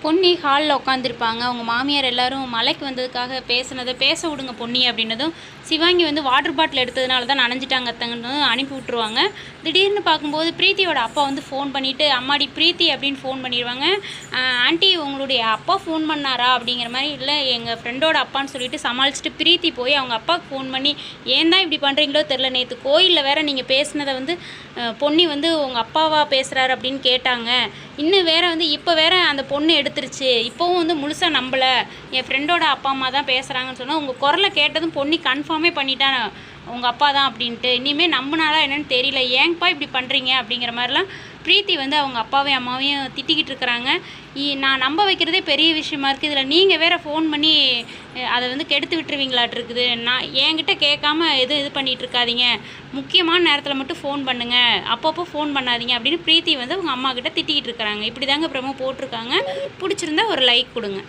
பொன்னி ஹாலில் உட்காந்துருப்பாங்க. அவங்க மாமியார் எல்லாரும் மலைக்கு வந்ததுக்காக பேசுனதை பேச விடுங்க பொன்னி அப்படின்னதும், சிவாங்கி வந்து வாட்டர் பாட்டில் எடுத்ததுனால தான் நனைஞ்சிட்டாங்க அத்தங்கன்னு அனுப்பி விட்ருவாங்க. திடீர்னு பார்க்கும்போது பிரீத்தியோட அப்பா வந்து ஃபோன் பண்ணிவிட்டு, அம்மாடி பிரீத்தி அப்படின்னு ஃபோன் பண்ணிடுவாங்க. ஆண்டி உங்களுடைய அப்பா ஃபோன் பண்ணாரா அப்படிங்கிற மாதிரி, இல்லை எங்கள் ஃப்ரெண்டோட அப்பான்னு சொல்லிட்டு சமாளிச்சுட்டு பிரீத்தி போய் அவங்க அப்பாவுக்கு ஃபோன் பண்ணி, ஏன் தான் இப்படி பண்ணுறீங்களோ தெரில, நேற்று கோயிலில் வேறு நீங்கள் பேசுனதை வந்து பொன்னி வந்து உங்கள் அப்பாவா பேசுகிறாரு அப்படின்னு கேட்டாங்க. இன்னும் வேறு வந்து இப்போ வேறு அந்த பொண்ணு எடுத்துருச்சு, இப்போவும் வந்து முழுசாக நம்பலை, என் ஃப்ரெண்டோட அப்பா அம்மா தான் பேசுகிறாங்கன்னு சொன்னால், உங்கள் குரலை கேட்டதும் பொன்னி கன்ஃபார்மே பண்ணிட்டான் உங்கள் அப்பா தான் அப்படின்ட்டு. இனிமேல் நம்பினாலா என்னன்னு தெரியல, ஏங்கப்பா இப்படி பண்ணுறீங்க அப்படிங்கிற மாதிரிலாம் பிரீத்தி வந்து அவங்க அப்பாவையும் அம்மாவையும் திட்டிக்கிட்டு இருக்கிறாங்க. நான் நம்ப வைக்கிறதே பெரிய விஷயமா இருக்குது, இதில் நீங்கள் வேறு ஃபோன் பண்ணி அதை வந்து கெடுத்து விட்டுருவீங்களாட்டிருக்குது. நான் என்கிட்ட கேட்காம இது பண்ணிகிட்டு இருக்காதீங்க, முக்கியமான நேரத்தில் மட்டும் ஃபோன் பண்ணுங்கள், அப்பப்போ ஃபோன் பண்ணாதீங்க அப்படின்னு பிரீத்தி வந்து அவங்க அம்மா கிட்ட திட்டிக்கிட்டு இருக்கிறாங்க. இப்படி தாங்க அப்புறமா போட்டிருக்காங்க. பிடிச்சிருந்தா ஒரு லைக் கொடுங்க.